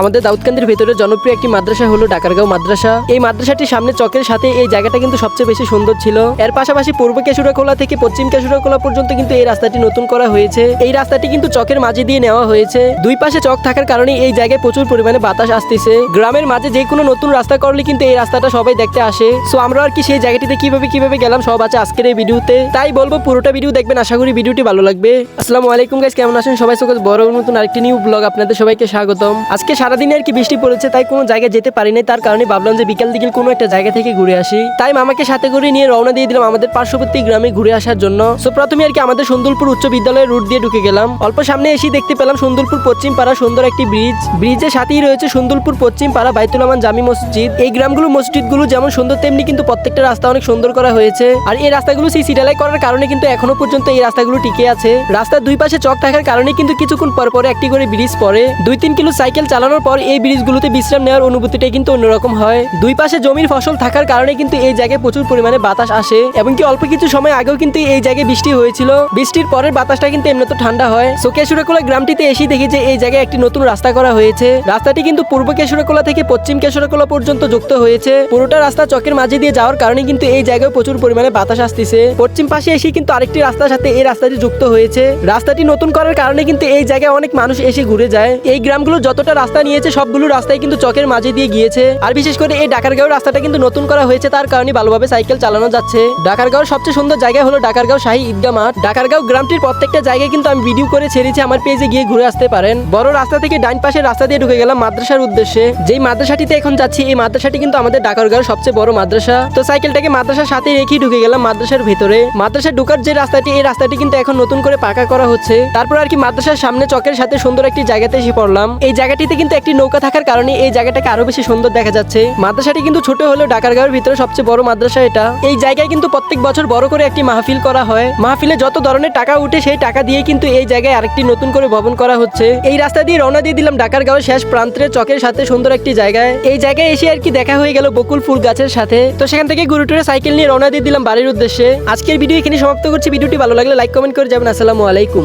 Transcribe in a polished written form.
আমাদের দাউদকান্দির ভেতরে জনপ্রিয় একটি মাদ্রাসা হলো ডাকারগাঁও মাদ্রাসা। এই মাদ্রাসাটির সামনে চকের সাথে এই জায়গাটা কিন্তু সবচেয়ে বেশি সুন্দর ছিল। এর পাশাপাশি পূর্ব কেশুরাখোলা থেকে পশ্চিম কেশুরাখোলা পর্যন্ত কিন্তু এই রাস্তাটি নতুন করা হয়েছে। এই রাস্তাটি কিন্তু চকের মাঝে দিয়ে নেওয়া হয়েছে। দুই পাশে চক থাকার কারণে এই জায়গায় প্রচুর পরিমাণে বাতাস আসতেছে। গ্রামের মাঝে যে কোনো নতুন রাস্তা করলে কিন্তু এই রাস্তাটা সবাই দেখতে আসে। সো আমরা আর কি সেই জায়গাটিতে কিভাবে গেলাম সব আছে আজকের এই ভিডিওতে, তাই বলবো পুরোটা ভিডিও দেখবেন। আশা করি ভিডিওটি ভালো লাগবে। আসসালামু আলাইকুম গাইস, কেমন আছেন সবাই? সকল বড় নতুন আরেকটি নিউ ব্লগ আপনাদের সবাইকে স্বাগতম। আজকে সারাদিনে আর কি বৃষ্টি পড়েছে, তাই কোনো জায়গায় যেতে পারি নাই। তার কারণে ভাবলাম যে বিকাল দিকে কোনো একটা জায়গা থেকে ঘুরে আসি। তাই মামাকে সাথে করে নিয়ে রওনা দিয়ে দিলাম আমাদের পার্শ্ববর্তী গ্রামে ঘুরে আসার জন্য। সো প্রথমে আর কি আমাদের সুন্দরপুর উচ্চ বিদ্যালয়ের রুট দিয়ে ঢুকে গেলাম। অল্প সামনে এসে দেখতে পেলাম সুন্দরপুর পশ্চিম পাড়া সুন্দর একটি ব্রিজ। ব্রিজের সাথেই রয়েছে সুন্দরপুর পশ্চিম পাড়া বাইতুল আমান জামি মসজিদ। এই গ্রামগুলো মসজিদগুলো যেমন সুন্দর তেমনি কিন্তু প্রত্যেকটা রাস্তা অনেক সুন্দর করা হয়েছে। আর এই রাস্তাগুলো সিসি ঢালাই করার কারণে কিন্তু এখনো পর্যন্ত এই রাস্তাগুলো টিকে আছে। রাস্তার দুই পাশে চক থাকার কারণে কিন্তু কিছুক্ষণ পর পরে একটি করে ব্রিজ পড়ে। 2-3 কিলো সাইকেল চালানোর পর এই ব্রিজগুলোতে বিশ্রাম নেওয়ার অনুভূতিটা কিন্তু অন্যরকম হয়। দুই পাশে জমির ফসল থাকার কারণে কিন্তু এই জায়গায় প্রচুর পরিমাণে বাতাস আসে এবং কি অল্প কিছু সময় আগেও কিন্তু এই জায়গায় বৃষ্টি হয়েছিল। বৃষ্টির পরের বাতাসটা কিন্তু এমনি তো ঠান্ডা হয়। সো কেশুরাখোলা গ্রামটিতে এসে দেখি যে এই জায়গায় একটি নতুন রাস্তা করা হয়েছে। রাস্তাটি কিন্তু পূর্ব কেশুরাখোলা থেকে পশ্চিম কেশুরাখোলা পর্যন্ত যুক্ত হয়েছে। পুরোটা রাস্তা চকের মাঝে দিয়ে যাওয়ার কারণে কিন্তু এই জায়গায় প্রচুর পরিমাণে বাতাস আসতেছে। পশ্চিম পাশে এসে কিন্তু আরেকটি রাস্তার সাথে এই রাস্তাটি যুক্ত হয়েছে। রাস্তাটি নতুন করার কারণে কিন্তু এই জায়গায় অনেক মানুষ এসে ঘুরে যায়। এই গ্রামগুলো যতটা রাস্তা নিয়েছে সবগুলো রাস্তায় কিন্তু চকের মাঝে দিয়ে গিয়েছে। আর বিশেষ করে এই ডাকারগাঁও রাস্তাটা কিন্তু নতুন করা হয়েছে, তার কারণে ভালোভাবে সাইকেল চালানো যাচ্ছে। ডাকারগাঁওর সবচেয়ে সুন্দর জায়গা হলো ডাকারগাঁও শাহী ঈদগাহ মাঠ। ডাকারগাঁও গ্রামটির প্রত্যেকটা জায়গায় কিন্তু আমি ভিডিও করে ছেড়েছি, আমার পেজে গিয়ে ঘুরে আসতে পারেন। বড় রাস্তা থেকে ডাইন পাশের রাস্তা দিয়ে ঢুকে গেলাম মাদ্রাসার উদ্দেশ্যে। যেই মাদ্রাসাটিতে এখন যাচ্ছি এই মাদ্রাসাটি কিন্তু আমাদের ডাকারগাঁওর সবচেয়ে বড় মাদ্রাসা। তো সাইকেলটাকে মাদ্রাসার সাথে রেখে ঢুকে গেলাম মাদ্রাসার ভেতরে। মাদ্রাসা ঢুকার যে রাস্তাটি এই রাস্তাটি কিন্তু এখন নতুন করে পাকা করা হচ্ছে। তারপর আর কি মাদ্রাসার সামনে চকের সাথে সুন্দর একটি জায়গাতে এসে পড়লাম। এই জায়গাটিতে কিন্তু একটি নৌকা থাকার কারণে এই জায়গাটাকে আরো বেশি সুন্দর দেখা যাচ্ছে। মাদ্রাসাটি কিন্তু ছোট হলেও ডাকারগাঁওয়ের ভিতরে সবচেয়ে বড় মাদ্রাসা এটা। এই জায়গায় কিন্তু প্রত্যেক বছর বড় করে একটি মাহফিল করা হয়। মাহফিলে যত ধরনের টাকা উঠে সেই টাকা দিয়ে কিন্তু এই জায়গায় আরেকটি নতুন করে ভবন করা হচ্ছে। এই রাস্তা দিয়ে রওনা দিয়ে দিলাম ডাকারগাঁওয়ের শেষ প্রান্তের চকের সাথে সুন্দর একটি জায়গায়। এই জায়গায় এসে আর কি দেখা হয়ে গেল বকুল ফুল গাছের সাথে। তো সেখান থেকে ঘুরে টুরে সাইকেল নিয়ে রওনা দিয়ে দিলাম বাড়ির উদ্দেশ্যে। আজকের ভিডিও এখানে সমাপ্ত করছি। ভিডিওটি ভালো লাগলে লাইক কমেন্ট করে যাবেন। আসসালামু আলাইকুম।